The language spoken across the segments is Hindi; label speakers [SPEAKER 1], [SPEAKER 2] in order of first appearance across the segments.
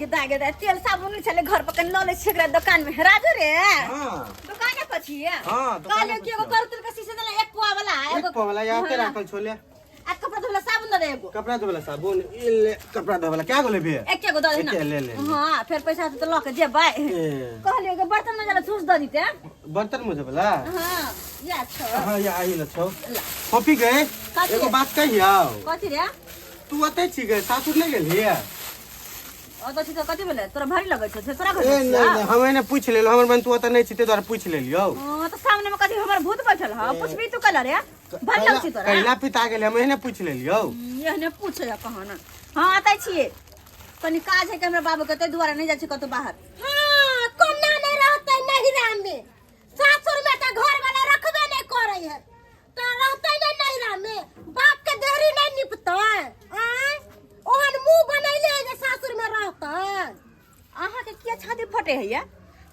[SPEAKER 1] गेदा तेल साबुन चले घर पर कन ले छेकरा दुकान में राजू रे
[SPEAKER 2] हां
[SPEAKER 1] दुकान है पछि है
[SPEAKER 2] हां
[SPEAKER 1] काले के एगो करतुल के शीशे देला एक पोआ वाला
[SPEAKER 2] एक पोआ वाला यहाँ पे राखल छोले
[SPEAKER 1] आ कपड़ा धोला साबुन दे एगो
[SPEAKER 2] कपड़ा धोला साबुन इले कपड़ा धोला क्या गोले भी
[SPEAKER 1] एक एगो दे ना
[SPEAKER 2] ले ले
[SPEAKER 1] हां फिर पैसा तो ल के जेबै कहलियो के बर्तन में जला छूस द दीते
[SPEAKER 2] बर्तन मुझे बोला
[SPEAKER 1] हां या छ
[SPEAKER 2] हां या आई ल छौ कॉफी गए एगो बात कहियो
[SPEAKER 1] कथि रे
[SPEAKER 2] तू अते छी गए सासुर ले गेली है
[SPEAKER 1] ओ तो ठीक कथि बोले तोरा भारी लगै छ तोरा घर
[SPEAKER 2] ए नहीं हम एने पूछ लेलो हमर बन तू अते नहीं छी ते द्वारा पूछ लेलियो
[SPEAKER 1] हां तो सामने में कथि हमर भूत बैठल ह पूछबी तू कल रे भारी लग छी तोरा
[SPEAKER 2] कैला पिता गेले हम एने पूछ लेलियो
[SPEAKER 1] एहने पूछे या कहां ना हां आतै छिए कनी काज है कि हमरा बाबू कते दुआरा नहीं जाय छी कतो बाहर
[SPEAKER 3] हां कोना नहीं रहतै नहिरा में सासुर में त घर वाला रखबे नहीं करे है त रहतै नहिरा में बाप के देहरी नहीं निपतै हैं ओहन मुंह बनैले जे सासुर में रहतै
[SPEAKER 1] आहा के किया छाती फटे है या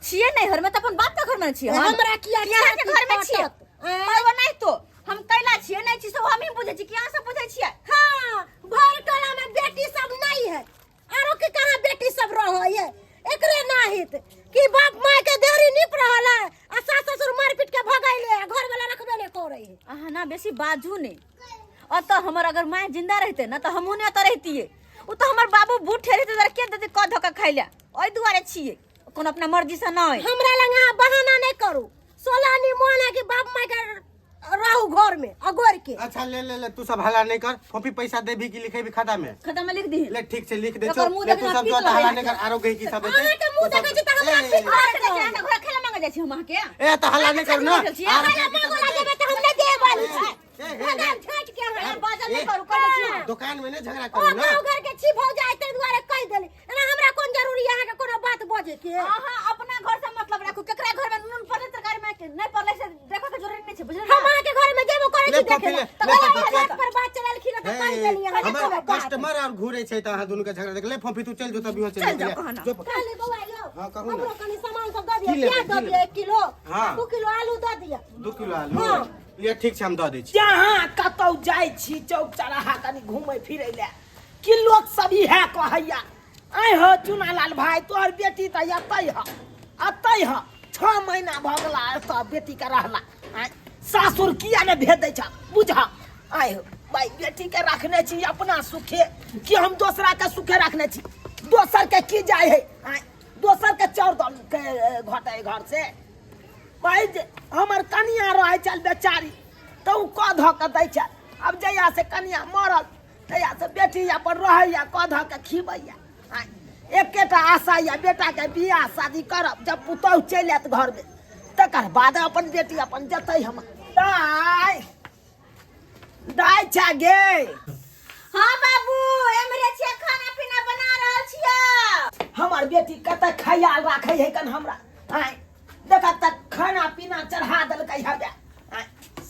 [SPEAKER 1] छिए नहीं घर में त अपन बाप के घर में छिए
[SPEAKER 3] हमरा किया
[SPEAKER 1] के घर में छिए परवा नहीं तो हम कैला छिए नहीं छी सब हम ही बुझे छी किया से बुझे छिए
[SPEAKER 3] हां भर टोला में बेटी सब नहीं है आरो के कहां बेटी सब रहै है एकरे नाहित कि बाप माय के देहरी निप रहल है आ सास ससुर मार पीट के भगाइले घर वाला रखबे नहीं करे है
[SPEAKER 1] आहा ना बेसी बाजू नहीं और तो हमर अगर माय जिंदा रहते ना तो हमू ने तो रहतीए उ तो हमर बाबू बूढ़े रहते जरा के देते क धक्का खाइला ओइ दुआरे छिए कोन अपना मर्जी से नहीं
[SPEAKER 3] हमरा लंगा बहाना नहीं करू सोलानी मोना के बाप माय के रहू घर में अगोर के
[SPEAKER 2] अच्छा ले ले ले तू सब हल्ला नहीं कर फोपी पैसा दे भी कि लिखे भी खाता में
[SPEAKER 1] खाता में लिख दी
[SPEAKER 2] ले ठीक से लिख दे छो ले तू सब जो हल्ला नहीं कर आरो गई की सब
[SPEAKER 3] अहाँ के मुंह देखे छी त हमरा पीठ
[SPEAKER 1] घर खेला मांगे जाय छी हम के
[SPEAKER 2] ए तो हल्ला नहीं कर ना
[SPEAKER 3] हमरा मांगला देबे त हम नहीं दे वाली छी भगवान छाट के हमरा
[SPEAKER 1] बाजा नहीं करू करे छी
[SPEAKER 2] दुकान में नहीं झगड़ा
[SPEAKER 3] ओ
[SPEAKER 2] करू ना
[SPEAKER 3] गांव घर के छी भौ जाय त दुआरे कह देली ना हमरा कोन जरूरी है के कोनो बात बोझे के
[SPEAKER 1] आहा अपना घर से मतलब रखू केकरा घर में नून पड़े तरकारी में नहीं पड़ले से देखो के जरूरी नहीं छै बुझल
[SPEAKER 3] हम अहाँ के घर में जेबो करे छी देखे
[SPEAKER 2] ले
[SPEAKER 3] पर बात चलल खिन त कह देली
[SPEAKER 2] हमर कस्टमर और घूरे छै त अहाँ दुनु के झगड़ा देख ले फोपी तू चल जो तभी हो चल जो
[SPEAKER 3] खाली बउआ यो
[SPEAKER 2] हां कहू
[SPEAKER 3] हमरो
[SPEAKER 2] ना
[SPEAKER 3] कनी सामान सब द दिया प्याज द दिया 1 किलो
[SPEAKER 2] हाँ।
[SPEAKER 3] 2 किलो आलू द दिया
[SPEAKER 2] 2 किलो आलू ले ठीक छै हम द दै छी
[SPEAKER 4] जहाँ कतौ जाय छी चौक चौराहा कनी घूमै फिरै ले कि लोग सब इहे कहैया आइ हो चुनालाल भाई तोहर बेटी त अतै ह 6 महीना भ गेला त बेटी के रहला सासुर किया ने भेज दै छ बुझ आइ हो भाई बेटी के रखने छी अपना सुखे कि हम दोसरा के सुखे रखने छी दोसर के की जाय है दोसर के चाउर दाल के घटे घर से भाई हमर कनिया रहे चल बेचारी तो उ क ध के दै छ अब जया से कनिया मरल तया से बेटी अपन रहैया क ध के खिबैया एकेटा आशा या बेटा के बियाह शादी करब जब पुतौह चलि आयत घर में तकर बाद अपन बेटी अपन जतै हम दाय दाय छा गे
[SPEAKER 1] हां बाबू एमरे छिए खाना पीना बना रहल छिए
[SPEAKER 4] हमर बेटी कत ख्याल राखै है कन हमरा देखा तक खाना पीना चढ़ा देलकै हबे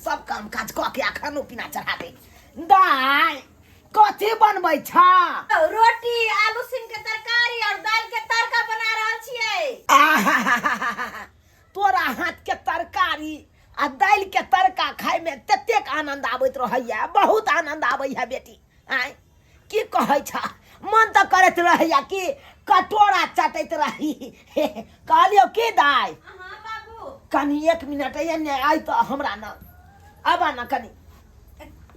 [SPEAKER 4] सब काम काज क के खानो पीना चढ़ा दे दाय कथी बनबै छ
[SPEAKER 1] रोटी आलू सीम के तरकारी और दाल के तड़का बना रहल छिए
[SPEAKER 4] तोरा हाथ के तरकारी आ दाल के तड़का खाय में ततेक आनंद आबैत रहैया बहुत आनंद आबै है बेटी की कहै छ मन त करैत रहैया कि कटोरा चटैत रही कहलियो की दाय
[SPEAKER 1] हां बाबू
[SPEAKER 4] कनी 1 मिनट एने आइ त हमरा न आबा न कनी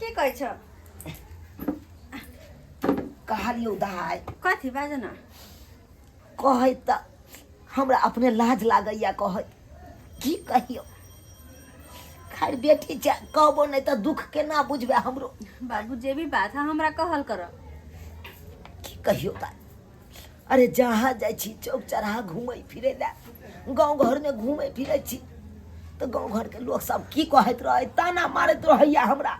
[SPEAKER 1] की कहै छ
[SPEAKER 4] कहलियो दाय
[SPEAKER 1] कथी बाज ना
[SPEAKER 4] कहै त हमरा अपने लाज लागैया कहै की कहियो खैर बेटी कहबो नहीं तो दुख केना बुझबे हमरो
[SPEAKER 1] बाबू जे भी बात है हमरा कहल कर
[SPEAKER 4] की कहियो दाय अरे जहाँ जाय छी चौक चौराहा घूमै फिरै ले गाँव घर में घूमै फिरै छी तो गाँव घर के लोग सब की कहैत रहे ताना मारैत रहैया हमरा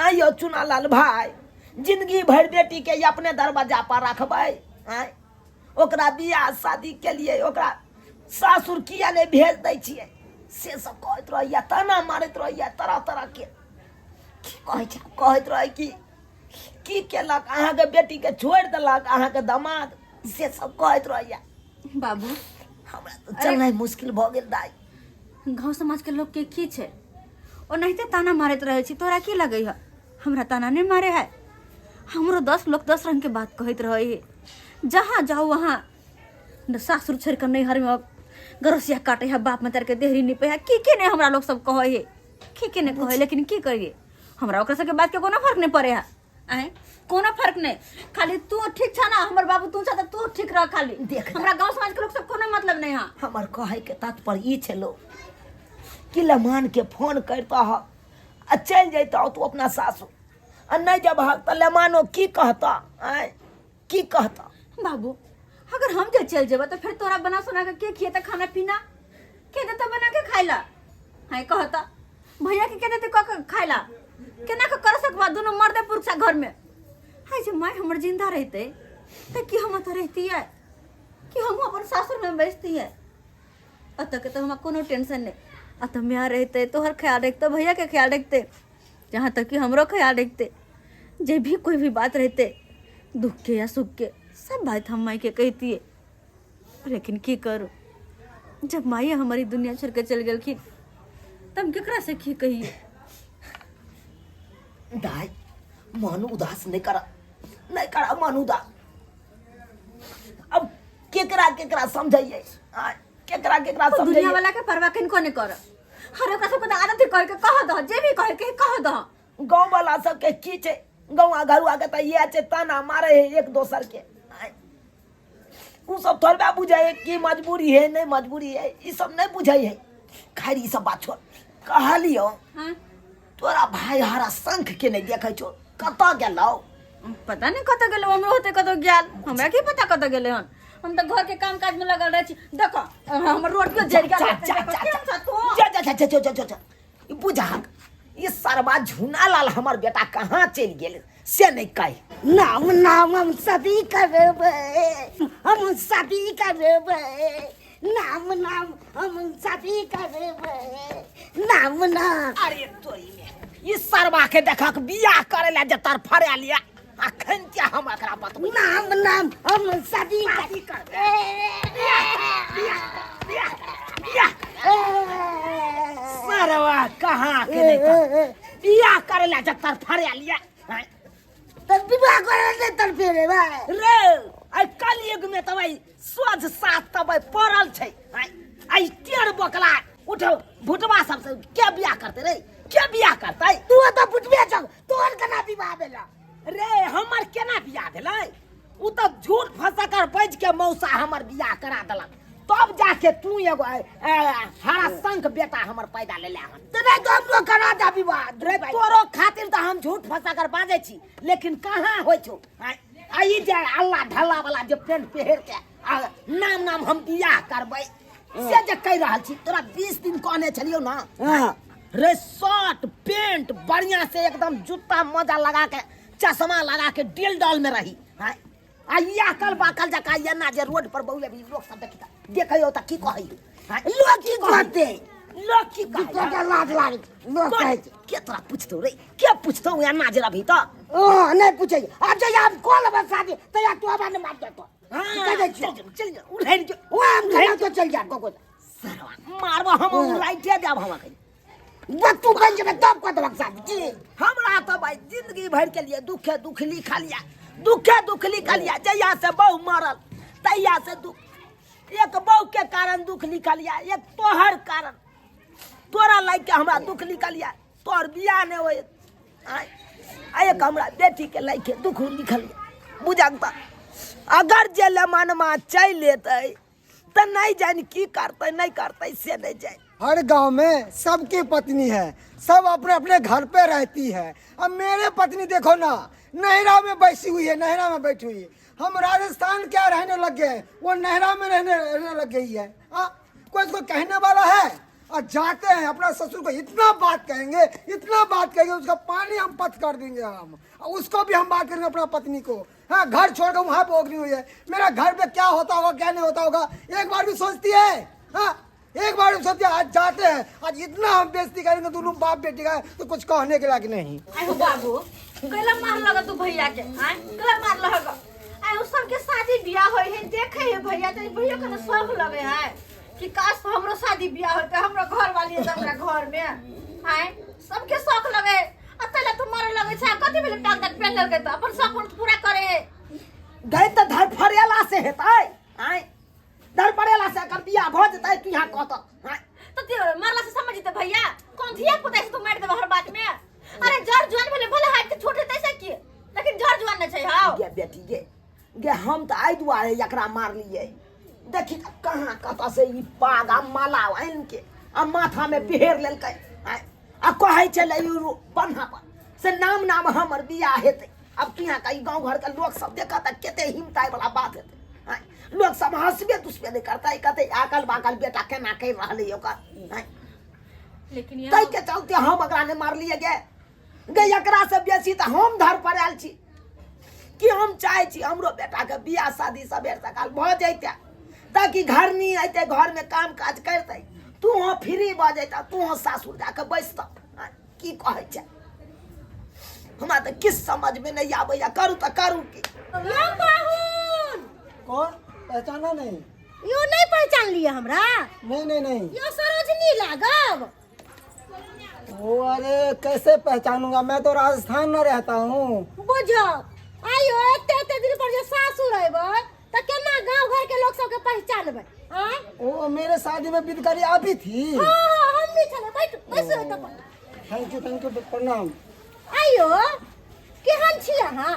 [SPEAKER 4] आइयो चुनालाल भाई जिंदगी भर बेटी के अपने दरवाजा पर रखबै ओकरा बियाह शादी के लिए ओकरा सासुर किया नहीं भेज दै छियै से सब कहैत रहैया ताना मारैत रहैया तरह तरह के कहैत रहे की केलक अहाँ के बेटी के छोड़ देलक अहाँ के दामाद से सब कहैत रहैया
[SPEAKER 1] बाबू
[SPEAKER 4] हमरा तो चलनाइ मुश्किल भ गेल दाई
[SPEAKER 1] गाँव समाज के लोग के की छे ओनाहिते ताना मारैत रहे छी तोरा की लगे है हमरा ताना नहीं मारे है हमरो 10 लोग 10 रंग के बात कहैत रहे है जहाँ जाओ वहाँ न सासुर छोड़ कर नैहर में अब गरसिया काटे है बाप में के देहरी नहीं पे है की नहीं हमरा लोग सब कहे है की नहीं कहे, लेकिन की करिए हमरा ओकरा सबके बात के कोनो फर्क नहीं पड़े है। आए कोनो फर्क नहीं, खाली तू ठीक छ ना हमर बाबू, तू छ तू ठीक रह। खाली
[SPEAKER 4] देख
[SPEAKER 1] हमरा गांव समाज के लोग सब कोनो मतलब नहीं है।
[SPEAKER 4] हमर कहे के तात्पर्य ई छलो कि लमान के फोन करता ह आ चल जैता तू अपना सासुर, आ नहीं जब तो लमानो की कहता, आए की कहता।
[SPEAKER 1] बाबू अगर हम जे चल जेबा तो फिर तोरा बना सुना के खिएता खाना पीना, के देता बना के खाइला, हाय कहता भैया के देते खाइला, केना के कर सकबा दोनों मर्दे पुरुष घर में। हाय जे माय हमर जिंदा रहते त कि हम त रहती है कि हम अपन सासुर में बैठती है। अत के तो हम कोनो टेंशन नहीं, अत मैं रहते तोहर ख्याल रखते, भैया के ख्याल रखते, जहाँ तक कि हमरो ख्याल रखते। जे भी कोई भी बात रहते दुख के या सुख के सब बात हम माई के कहती है, लेकिन की करूँ जब माई हमारी दुनिया छोड़ के चल गलखिन तब केकरा से की कहिए।
[SPEAKER 4] दाई मन उदास नहीं करा मन उदास। अब केकरा केकरा समझाइए, केकरा केकरा
[SPEAKER 1] दुनिया
[SPEAKER 4] समझाइए।
[SPEAKER 1] वाला के परवाह किनको नहीं कर, हर ओकरा सब के आदत कह के कह दो, जे भी कह के कह दो।
[SPEAKER 4] गाँव वाला सबके की छे, गाँव घरुआ के तो ये छे ताना मारे है एक दोसर के। उ सब थोड़ा बुझाए कि मजबूरी है नहीं मजबूरी है, ये सब नहीं बुझाई है। खैर ये सब बात छोड़, कहलियो
[SPEAKER 1] हां
[SPEAKER 4] तोरा भाई हरा शंख के नहीं देखे छो, कता गेलो
[SPEAKER 1] पता नहीं कत गेलो, हमरो होते कत गेल, हमरा की पता कत गेले हन। हम तो घर के काम काज में लगल रह छी। देखो हमर रोटियो जड़ गया।
[SPEAKER 4] जा बुझा ये सरबा झुना लाल हमर बेटा कहाँ चल गेल से नहीं कही।
[SPEAKER 3] नाम नाम हम शादी करबे, हम शादी करबे, नाम नाम हम शादी करबे, नाम नाम।
[SPEAKER 4] अरे तोरी में ये सरबा के देखा के बियाह करे ला जे तर फरे लिया, अखन क्या हम एकरा बतबू।
[SPEAKER 3] नाम नाम हम शादी करबे,
[SPEAKER 4] सरवा कहाँ के नहीं कर बियाह करे ला जे तर फरे लिया।
[SPEAKER 3] तब विवाह करे तर फेरे भाई
[SPEAKER 4] रे आई कल युग में तो भाई सोझ साथ तो भाई पड़ल छे। आई टेढ़ बकला उठो भुटवा सब से क्या बियाह करते रे, क्या बियाह करते।
[SPEAKER 3] तू तो फुटबे छ, तोहर केना विवाह भेला
[SPEAKER 4] रे हमर केना बियाह भेलै, उ तो झूठ फंसा कर बज के मौसा हमर बियाह करा देलक, तब जाके तू एगो हरा शंख बेटा हमर पैदा ले हन।
[SPEAKER 3] तबे तो हम लोग करा दा विवाह
[SPEAKER 4] रे तोरो खातिर तो हम झूठ फंसा कर बाजे छी, लेकिन कहाँ होय छो। आई जे अल्लाह ढल्ला वाला जे पेंट पहिर के नाम नाम हम बियाह करबै से जे कह रहल छी। तोरा 20 दिन कहने छलियो ना, रे शर्ट पेंट बढ़िया से एकदम जूता मजा लगा के चश्मा लगा के डिल डॉल में रही। आइया कल बाकल जका ये ना जे रोड पर बहुले भी लोग सब देखता देखियो त की कहई,
[SPEAKER 3] लोग की कहते,
[SPEAKER 4] लोग की
[SPEAKER 3] तो
[SPEAKER 4] कहई
[SPEAKER 3] लाज लागे लोग कहे छै।
[SPEAKER 4] के तोरा पूछतो रे, के पूछतो या ना जे रही त
[SPEAKER 3] ओ नहीं पूछे अब जब हम कॉल बस शादी तो या तू अब ने मार दे तो कह दे
[SPEAKER 4] चल जा उड़ै जो
[SPEAKER 3] वो हम चला तो चल जा को
[SPEAKER 4] सरवा मारबो हम राइटे देब हम कहि।
[SPEAKER 3] बस तू बन जब तब को तो शादी जी
[SPEAKER 4] हमरा तो भाई जिंदगी भर के लिए दुखे दुख लिखा लिया, दुखे दुख लिखा लिया। जया से बहु मरल तैया से दुख, एक बहु के कारण दुख लिखा लिया, एक तोहर कारण तोरा लाग के हमरा दुख लिखा लिया। तोहर बियाह नहीं होए, एक हमरा बेटी के लाग के दुख लिखा लिया। बुझाता अगर जे लमनमा चल लेते तो नहीं जान की करते नहीं करते से नहीं जाए।
[SPEAKER 5] हर गांव में सबकी पत्नी है, सब अपने अपने घर पे रहती है। अब मेरे पत्नी देखो ना नहरा में बैठी हुई है, नहरा में बैठी हुई है। हम राजस्थान क्या रहने लग गए, वो नहरा में रहने लग गई है। कोई इसको कहने वाला है? और जाते हैं अपना ससुर को इतना बात कहेंगे, इतना बात कहेंगे, उसका पानी हम पत कर देंगे। हम उसको भी हम बात करेंगे अपना पत्नी को। हाँ घर छोड़कर वहाँ पे ओगनी हुई है, मेरा घर पे क्या होता होगा क्या नहीं होता होगा एक बार भी सोचती है? हाँ एक बार भी सोचती है? आज जाते हैं, आज इतना हम बेइज्जती करेंगे दोनों बाप बेटी का, तो कुछ कहने के लायक नहीं।
[SPEAKER 1] आयो बाबू कैला मार लगा तू भैया के, हां कैला मार लगा। आयो सबके शादी बियाह होय है, देखे है भैया तो भैया के ना शौक लगे है कि काश हमरो शादी बियाह होते, हमरो घर वाली हमरा घर में। हां सबके शौक लगे, अतले तू मारे लगे छै कथि भेले टाक टाक पेन लगे तो अपन शौक पूरा करे
[SPEAKER 4] गए तो धर फरेला से हेतै। आय एकर बियाह भ जेतै कि यहाँ कहत हैं
[SPEAKER 1] तो ते मरला से समझ जेते भैया कौन धिया पुता से तू मार देबा हर बात में अरे जर जुआन भले भले हाथ के छोटे तैसे की लेकिन जर जुआन न छै हां
[SPEAKER 4] गे बेटी गे हम त आइ दुआरे एकरा मारलियै देखी त कहाँ कत से ई पागा माला आइन के आ माथा में पहेर लेलकै हैं आ कहै छलै ई बन्हा पर से नाम हमर बियाह हेतै अब किहाँ का ई गाँव घर के लोग सब देखत केते हिमताई वाला बात हेतै हैं लोग सब हंसबे दुसबे नहीं करता कहते आकल बाकल बेटा केना कह रहलै ओकर हैं
[SPEAKER 1] लेकिन
[SPEAKER 4] तै
[SPEAKER 1] यहाँ
[SPEAKER 4] के चलते हम एकरा ने मारलियै गे एकरा से बेसी त हम धर पर आयल छी कि हम चाहे छी हमरो बेटा के बियाह शादी सबेर सकाल भ जैते ताकि घर नहीं अइते घर में काम काज करते तू हो फ्री भ जैता तू हो सासुर जाके बैसत की कहै छै हमरा त किस समझ में नहीं आबैया करू त करू की
[SPEAKER 3] यो पाहुन
[SPEAKER 5] कौन पहचाना नहीं?
[SPEAKER 3] यो नहीं पहचान लिए हमरा
[SPEAKER 5] नहीं।
[SPEAKER 3] यो सरोजनी लागब
[SPEAKER 5] ओ अरे कैसे पहचानूंगा, मैं तो राजस्थान में रहता हूँ।
[SPEAKER 3] बुझो आइयो एते दिन पर जो सासुर अइबै त केना गांव घर के लोग सब के पहचानबै हैं
[SPEAKER 5] ओ मेरे शादी में विदकारी आप ही थी।
[SPEAKER 3] हां हम भी चले बैसो त
[SPEAKER 5] थैंक यू प्रणाम।
[SPEAKER 3] आइयो केहन छी अहाँ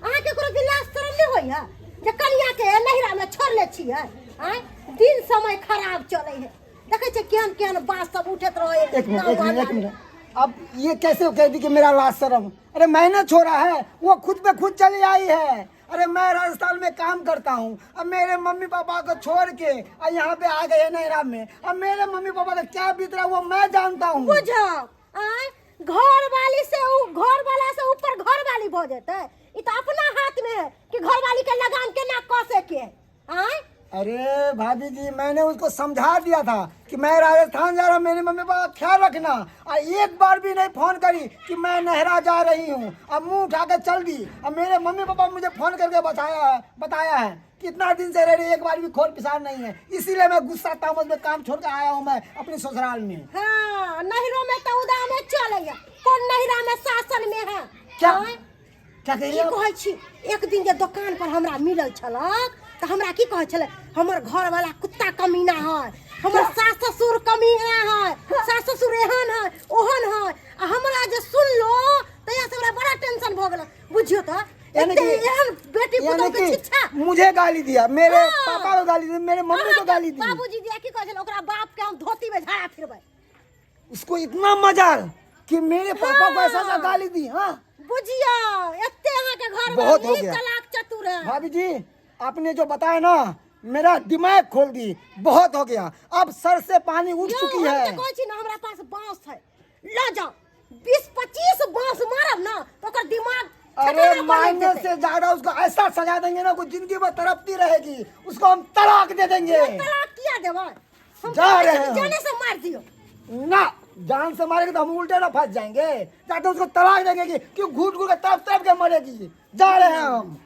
[SPEAKER 3] केकरो विलास शरम नहीं होइया जे कनिया के नहिरा में छोड़ले छियै हैं दिन समय खराब चले है देखे छे केहन बात सब उठत रहे
[SPEAKER 5] एक मिनट अब ये कैसे कह दी कि मेरा लाज शर्म? अरे मैंने छोड़ा है, वो खुद पे खुद चली आई है। अरे मैं राजस्थान में काम करता हूँ, अब मेरे मम्मी पापा को छोड़ के और यहाँ पे आ गए नैरा में। अब मेरे मम्मी पापा का क्या बीत रहा है वो मैं जानता हूँ।
[SPEAKER 3] बुझो घर वाली से घर वाला से ऊपर घर वाली भ जेतै ई त अपना हाथ में है कि घर वाली के लगाम केना कसे के हैं
[SPEAKER 5] अरे भाभी जी मैंने उसको समझा दिया था कि मैं राजस्थान जा रहा हूँ, मेरे मम्मी पापा का ख्याल रखना। और एक बार भी नहीं फोन करी कि मैं नहरा जा रही हूँ, अब मुंह उठा के चल दी। अब मेरे मम्मी पापा मुझे फोन करके बताया है कितना दिन से रह रही, एक बार भी खोर पिसार नहीं है। इसीलिए मैं गुस्सा तामस में काम छोड़ के आया हूँ मैं अपने ससुराल में।
[SPEAKER 3] हाँ नहरों में तो उदा में चले कौन नहरा में शासन में है
[SPEAKER 5] क्या
[SPEAKER 3] हैं?
[SPEAKER 5] क्या कह रही
[SPEAKER 3] की
[SPEAKER 5] हो?
[SPEAKER 3] कहै छी एक दिन जे दुकान पर हमरा मिलल छलक त हमरा की कहै छले हमर घर वाला कुत्ता कमीना है, हमर सास ससुर कमीना है, सास ससुर एहन है ओहन है। आ हमरा जे सुन लो तया से हमरा बड़ा टेंशन भ गेल। बुझियो त
[SPEAKER 5] यानी
[SPEAKER 3] एते
[SPEAKER 5] कि-
[SPEAKER 3] एहन बेटी पुतोह के शिक्षा
[SPEAKER 5] मुझे गाली दिया, मेरे
[SPEAKER 3] हाँ।
[SPEAKER 5] पापा को गाली दी, मेरे मम्मी को गाली दी।
[SPEAKER 3] बाबूजी दिया की कहै छले ओकरा बाप के हम धोती में झाड़ा फिरबै।
[SPEAKER 5] उसको इतना मजा कि मेरे पापा को ऐसा
[SPEAKER 3] हाँ।
[SPEAKER 5] गाली दी। हाँ
[SPEAKER 3] बुझियो एते अहाँ के घर
[SPEAKER 5] बहुत हो
[SPEAKER 3] वाली
[SPEAKER 5] गया।
[SPEAKER 3] चालाक चतुर है।
[SPEAKER 5] भाभी जी आपने जो बताया ना मेरा दिमाग खोल दी, बहुत हो गया। अब सर से पानी उठ चुकी है।
[SPEAKER 3] हम कहै छी ना हमरा पास बांस है ला जाओ 20-25 बांस मारब ना तो ओकर दिमाग
[SPEAKER 5] अरे मांगने से ज्यादा उसको ऐसा सजा देंगे ना कुछ जिंदगी में तड़पती रहेगी, उसको हम तलाक दे देंगे।
[SPEAKER 3] तलाक किया देबै हम
[SPEAKER 5] जा
[SPEAKER 3] कहै
[SPEAKER 5] रहे
[SPEAKER 3] छी
[SPEAKER 5] हैं।
[SPEAKER 3] जाने से मार दियो।
[SPEAKER 5] ना जान से मारेंगे तो हम उल्टे ना फंस जाएंगे, जाते उसको तलाक देंगे कि क्यों घूट घूट के तड़प के मरेगी। जा रहे हैं हम।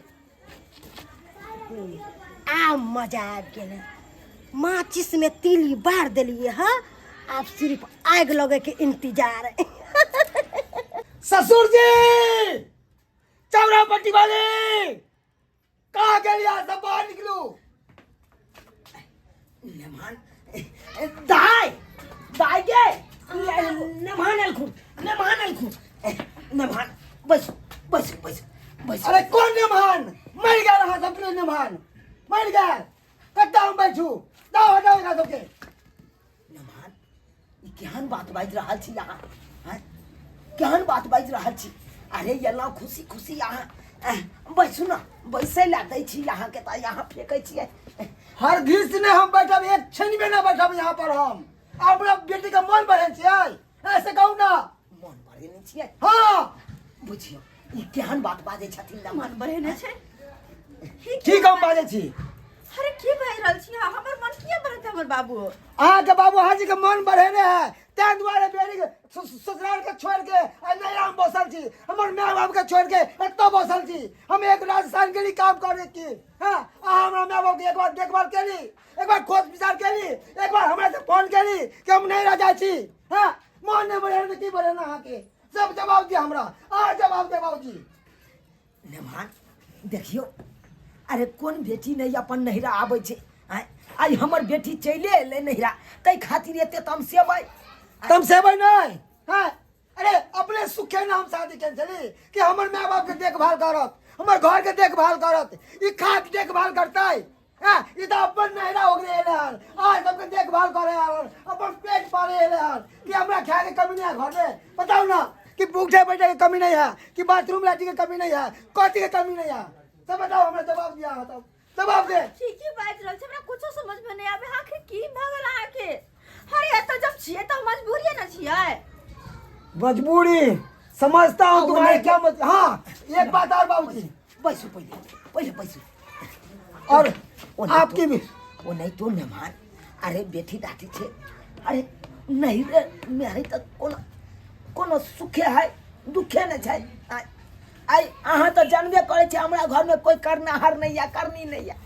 [SPEAKER 3] आ मजा आ गेल माचिस में तीली बार देलिए हाँ आप सिर्फ आग लगे के इंतजार है।
[SPEAKER 5] ससुर जी चौरा पट्टी वाले कहाँ के लिए सब बाहर निकलो।
[SPEAKER 4] नेमान दाई गे नेमान अलखुन नेमान बस
[SPEAKER 5] अरे कौन निमान मर गया रहा सबके निमान मर गया कट्टा हम बैठू जाओ हटाओ इधर सबके।
[SPEAKER 4] नेमान ई केहन बात बाजि रहल छी अहाँ हैं केहन बात बाजि रहल छी? अरे एला खुशी खुशी अहाँ बैसू ना बैसे ला दै छी अहाँके तऽ यहाँ फेंकै छियै।
[SPEAKER 5] हर घिस ने हम बैठब, एक क्षण में ना बैठब यहाँ पर। हम अपना बेटी का मन बढ़े छियै ऐसे कहू ना।
[SPEAKER 4] मन भरेने छियै
[SPEAKER 5] हाँ
[SPEAKER 4] बुझियौ ई केहन बात बाजै छथिन नेमान।
[SPEAKER 1] मन बहेने छै
[SPEAKER 5] ठीक हम बाजे छी।
[SPEAKER 1] अरे की भइ रहल छी हमर मन किया बढ़त हमर बाबू
[SPEAKER 5] अहाँ के बाबू हाजी के मन बढ़ेने है तै दुआरे बेटी के ससुराल के छोड़ के नैरा में बसल छी, हमर माय बाप के छोड़ के एतऽ बसल छी। हम एक राजस्थान के लिए काम करे की हां हमरा माय बाप के एक बार देखभाल केली, एक बार खोज विचार केली, एक बार हमरा से फोन केली कि हम नैरा जाइ छी। हां मन नहीं बढ़े की बढ़े ना अहाँ के सब जवाब दिया हमरा। आ जवाब दे बाबूजी।
[SPEAKER 4] नेमान देखियो अरे कोन बेटी नहीं अपन नहिरा आबै छै हैं आई हमर बेटी चले अयलै नैहरा तै खातिर एते तमसेबै
[SPEAKER 5] तुम से नहीं हाँ? अरे अपने सुखे ना हम शादी कैंसली कि हमर माँ बाप के देखभाल करत, हमर घर के देखभाल करत, ई खा के देखभाल करता है। हाँ, ई तो अपन नहरा हो गए यार, आज सबके देखभाल करे यार, अपन पेट पाले यार, कि हमरा खाए के कमी नहीं है घर में। बताओ ना कि भूखे बैठे की कमी नहीं है, कि बाथरूम लाटी की कमी नहीं है, कथी की कमी नहीं है, सब बताओ। हमने जवाब दिया है, तब जवाब दे।
[SPEAKER 1] ठीक ही बात रहल छै, हमरा कुछो समझ में नहीं आवे। आखिर की भगल आके अरे एत जब छिए त मजबूरी न छिए।
[SPEAKER 5] मजबूरी समझता हूँ तुम्हारे क्या मत। हाँ, एक बात और बाबूजी,
[SPEAKER 4] बैसू पहिले पहिले बैसू।
[SPEAKER 5] और
[SPEAKER 4] वो नहीं
[SPEAKER 5] आपकी
[SPEAKER 4] तो-
[SPEAKER 5] भी
[SPEAKER 4] वो नहीं तो मेहमान अरे बेटी डाटी छे अरे नहीं रे मेरे तक कोनो सुखे है दुखे न छै। आई अहाँ तो जानबे करे छे हमरा घर में कोई करनाहार नहीं या करनी नहीं या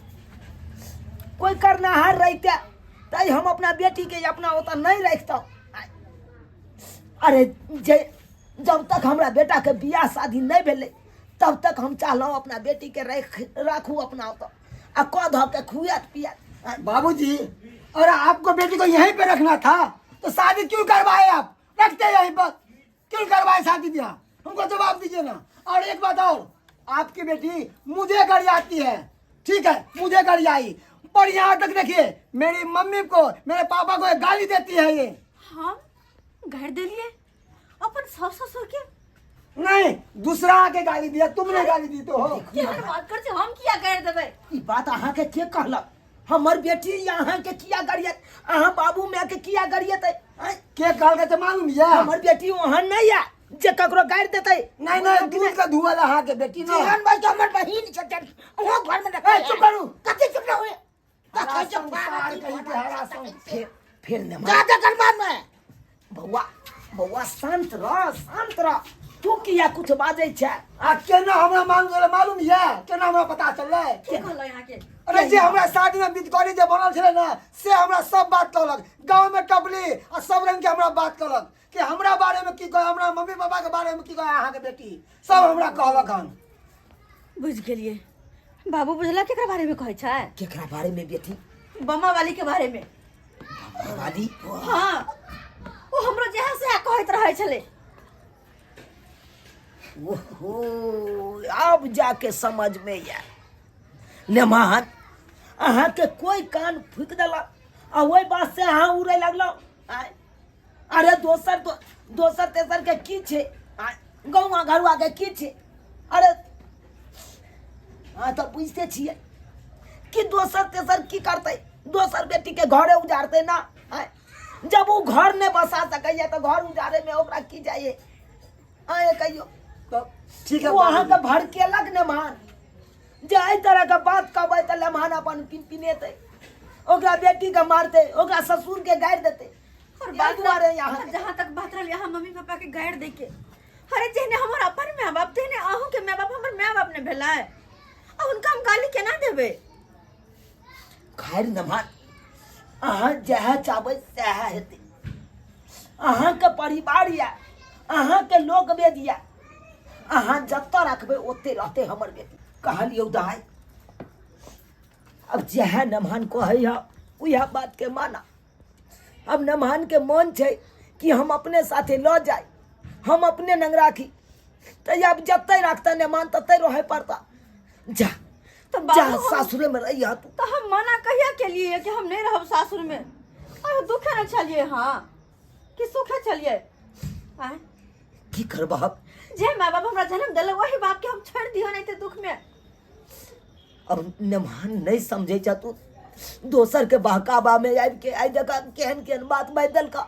[SPEAKER 4] कोई करनाहार रहते तै हम अपना बेटी के अपना ओता नहीं रखता। अरे जब तक हमरा बेटा के बियाह शादी नहीं भेले तब तक हम चाहलहुँ अपना बेटी के राखू अपना ओता आ कह धऽ के खुआत पियात।
[SPEAKER 5] बाबूजी, और आपको बेटी को यहीं पे रखना था तो शादी क्यों करवाए आप? रखते यहीं पर क्यों करवाए शादी ब्याह? हमको जवाब दीजिए ना। और एक बात और, आपकी बेटी मुझे गरियाती है, ठीक है, मुझे गरियाई, पर यहाँ तक देखिए मेरी मम्मी को मेरे पापा को एक गाली देती है ये।
[SPEAKER 1] हम घर देलिए अपन सास ससुर के?
[SPEAKER 5] नहीं, दूसरा आके गाली दिया, तुमने गाली दी तो हो।
[SPEAKER 1] केहन बात कर छै, हम किया कर देबै?
[SPEAKER 4] ई बात अहाँ के कहलक? हमर बेटी अहाँ के किया गरियत? अहाँ बाबू माय के किया गरियत?
[SPEAKER 5] के कहल के मालूम है?
[SPEAKER 4] हमर बेटी वहाँ नहीं है जे ककरो गारि देतै।
[SPEAKER 5] नहीं नहीं, दूध का धुआ लहा के बेटी ना।
[SPEAKER 3] जीवन भाई तो हमर बहिन छथि, ओहो घर में रखै।
[SPEAKER 5] चुप करू।
[SPEAKER 3] कथी चुप न होए?
[SPEAKER 5] हरा संसार कहीं के हरा संसार।
[SPEAKER 4] फिर न
[SPEAKER 3] ज्यादा करमान में
[SPEAKER 4] बौआ शांत रह तू किया कुछ बाजै छै?
[SPEAKER 5] आ केना हमरा मालूम है, केना हमरा पता चललै?
[SPEAKER 1] के कहलो यहाँ के?
[SPEAKER 5] अरे जे हमरा शादी में बिदकरी जे बनल छले ना, से हमरा सब बात कहलक, गांव में टपली आ सब रंग के हमरा बात कहलक कि हमरा बारे में की कहे, हमरा मम्मी पापा के बारे में की कहे, अहाँ के बेटी सब हमरा कहलक हन।
[SPEAKER 1] बुझ गेलिए। बाबू बुझला केकरा बारे में कहै छै?
[SPEAKER 4] केकरा बारे में बेटी?
[SPEAKER 1] बम्मा वाली के बारे में।
[SPEAKER 4] वाली?
[SPEAKER 1] हाँ, वो हमरो जहाँ से कहैत रहै छले।
[SPEAKER 4] ओहो, अब जाके समझ में आया। नेमान अहाँ के कोई कान फूक देलक आ वही बात से अहाँ उड़े लगलो। अरे दोसर तेसर के की छे? गौवा घरवा के की छे? अरे तो बुझते छिए कि दोसर तेसर की करते? दोसर बेटी के घरे उजाड़ते ना। जब वो घर नहीं बसा सके तो घर उजाड़े में ओकरा की जाइए? आए कहियो
[SPEAKER 5] तो ठीक है,
[SPEAKER 4] वो अहाँ के भड़केलक नेमान जे एहि तरह के बात कहबै त लेमान अपन पिनेते, ओकरा बेटी के मारते, ओकरा ससुर के गारि देते।
[SPEAKER 1] और
[SPEAKER 4] बात दुआरे यहाँ
[SPEAKER 1] जहाँ तक बात रहल यहाँ मम्मी पापा के गाड़ दे के। अरे जेहने हमर अपन माय बाप तेहने अहूँ के माय बाप हमर माय बाप ने भेलै। अब उनका हम गाली केना देबै?
[SPEAKER 4] खैर नेमान अहाँ जहे चाहबै सएह हेतै। अहाँ के परिवार या अहाँ के लोक वेद या अहाँ जतऽ रखबै ओते रहते हमर बेटी। कहलियौ दाई, अब जहे नेमान कहै उह बात के माना। अब नेमान के मन छै कि हम अपने साथे ल जाए, हम अपने नंग राखी, तो अब जते रखता नेमान तते रहे पड़ता। जा
[SPEAKER 1] तो
[SPEAKER 4] जा
[SPEAKER 1] बाबू
[SPEAKER 4] सासुरे में रही तू।
[SPEAKER 1] तो हम मना कहिया के लिए कि हम नहीं रहब सासुर में? अरे दुखे न छलिए हाँ कि सुखे छलिए? आय
[SPEAKER 4] की करबह?
[SPEAKER 1] जे माय बाप हमरा जन्म दिल वही बाप के हम छोड़ दियो नहीं ते दुख में।
[SPEAKER 4] अब नेमान नहीं समझे जा तू, दोसर के बहकावा में आबि के आई जगह केहन केहन बात बदल का।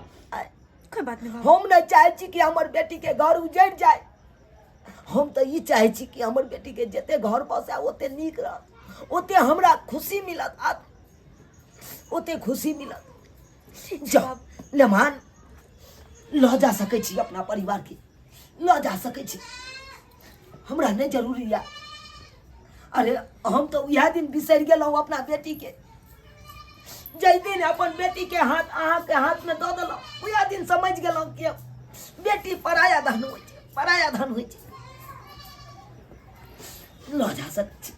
[SPEAKER 1] कोई बात नहीं बाबू।
[SPEAKER 4] हम नहीं चाहे छी कि हमर बेटी के घर उजड़ जाए। हम तो ये चाहे छी कि हमर बेटी के जते घर बसे ओते नीक रहत, ओते हमरा खुशी मिलत, ओते खुशी मिलत।
[SPEAKER 1] ठीक छै
[SPEAKER 4] जा
[SPEAKER 1] बाबू।
[SPEAKER 4] नेमान ल जा सकै छी, अपना परिवार के ल जा सकै छी, हमरा नहीं जरूरी है। अरे हम तो यह दिन बिसर गेलहुँ अपना बेटी के। जै दिन अपन बेटी के हाथ अहाँ के हाथ में दऽ देलहुँ वह दिन समझ गेलहुँ कि बेटी पराया धन होइ छै, पराया धन होइ छै। ल जा सकै छी।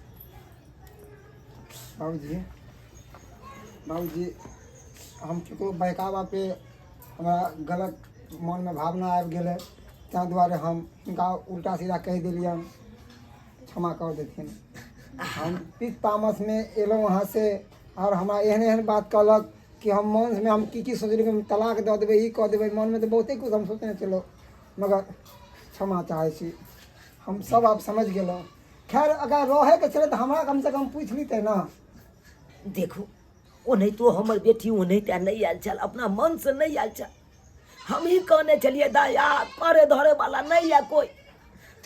[SPEAKER 5] बाबूजी, बाबूजी हम केकरो बहकावा पे हमरा गलत मन में भावना आबि गेलै ताहि दुआरे हम हिनका उल्टा सीधा कहि देलियन, क्षमा कर देथिन। हम पित तामस में एलहुँ वहाँ से और हमरा एहन एहन बात कहलक कि हम मन में हम की सोचलियै कि हम तलाक दऽ देबै, ई कऽ देबै, मन में तो बहुते कुछ हम सोचने चलो, मगर क्षमा चाहै छी, हम सब आप समझ गेलहुँ। खैर अगर रहे के छलै तऽ हमरा कम से कम पूछ लीते ना।
[SPEAKER 4] देखो ओनही तो हमर बेटी ओनही त्या नहीं आयल चल, अपना मन से नहीं आयल चल। हम ही कहने चलिए दाया करे धरे वाला नहीं है कोई,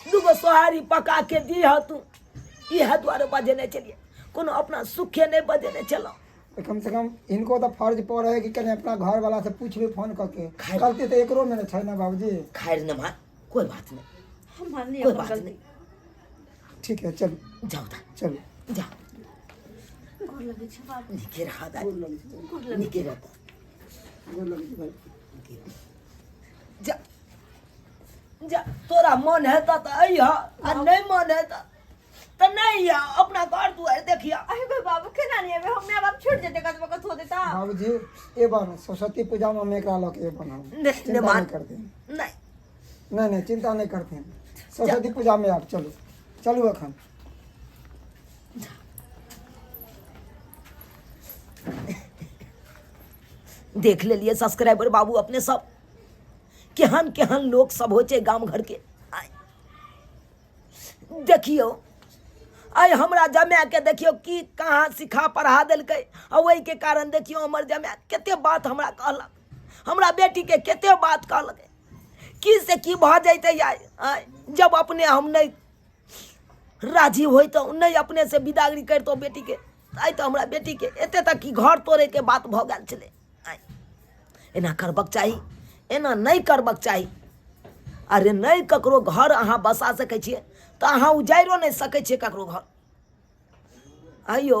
[SPEAKER 4] दूगो सोहारी पका के दी है तू, यह द्वारे बजेने चलिए, कोनो अपना सुखे नहीं बजेने चलो।
[SPEAKER 5] तो कम से कम इनको तो फर्ज पड़ है कि कहीं अपना घर वाला से पूछ ली फोन करके,
[SPEAKER 4] खैर।
[SPEAKER 5] गलती तो एकरो में है ना बाबूजी।
[SPEAKER 4] खैर न मान, कोई बात नहीं,
[SPEAKER 1] हम मान लिए
[SPEAKER 4] कोई
[SPEAKER 1] अपन
[SPEAKER 4] बात
[SPEAKER 1] गलती।
[SPEAKER 4] नहीं,
[SPEAKER 5] ठीक है चलो
[SPEAKER 4] जाओ दा
[SPEAKER 5] चलो।
[SPEAKER 4] जाओ,
[SPEAKER 1] गोर लगे छै बाबू,
[SPEAKER 4] निके रहा दा,
[SPEAKER 1] गोर लगे
[SPEAKER 4] निके रहता, जा जा, तोरा मन है तो अइहा, आ नहीं मन है तो नहीं है, अपना घर दुआर देखिया।
[SPEAKER 1] अहे बे बाबू केना नहीं आबे, हम माय बाप छूट जेते कतबो कत हो देता।
[SPEAKER 5] बाबूजी ए बार सरस्वती पूजा में हम एकरा लके बनाऊ,
[SPEAKER 4] नहीं,
[SPEAKER 5] चिंता
[SPEAKER 4] मान।
[SPEAKER 5] नहीं करते हैं।
[SPEAKER 4] नहीं
[SPEAKER 5] नहीं चिंता नहीं करते हैं, सरस्वती पूजा में आप चलो चलू अखन।
[SPEAKER 4] देख ले लिए सब्सक्राइबर बाबू अपने सब केहन केहन लोग सब हो चे गांव घर के। आय देखियो आय हमरा जमाए के देखियो कि कहाँ सिखा पढ़ा देलकै, आ वही के कारण देखियो हमर जमाए केते बात हमरा कहलक, हमरा बेटी के केते बात कहलकै, की से की भ जैते आय जब अपने हम नहीं राजी होई तो नहीं अपने से विदागरी करतो बेटी के, आय तो हमरा बेटी के एते तक कि घर तोड़े के बात भ गेल छलै। आय एना करबक चाही, एना नहीं करबक चाही। अरे नहीं ककरो घर अहाँ बसा सकै छियै तो अहाँ उजाइरो नहीं सकै छियै ककरो घर। आइयो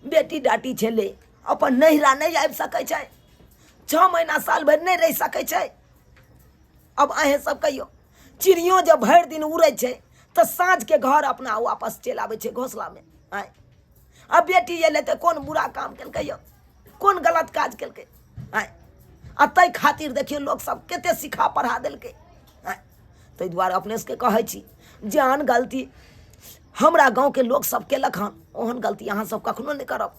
[SPEAKER 4] बेटी डाटी छलै अपन नहिरा नहीं आबि सकै छै, 6 महीना साल भरि नहीं रहि सकै छै। अब अहें सब कहियो चिड़ियों जब भरि दिन उड़ै छै तो साँझ के घर अपना वापस चलि आबै छै घोंसला में। आय अब बेटी एलै तऽ कोन बुरा काम केलकै यौ, कोन गलत काज केलकै। आय आ ताहि खातिर देखियो लोग सब केते सिखा पढ़ा देलकै। ताहि दुआरे अपने सबके कहै छी जेहन गलती हमरा गाँव के लोग सब केलक हन ओहन गलती अहाँ सब कखनो नहीं करब।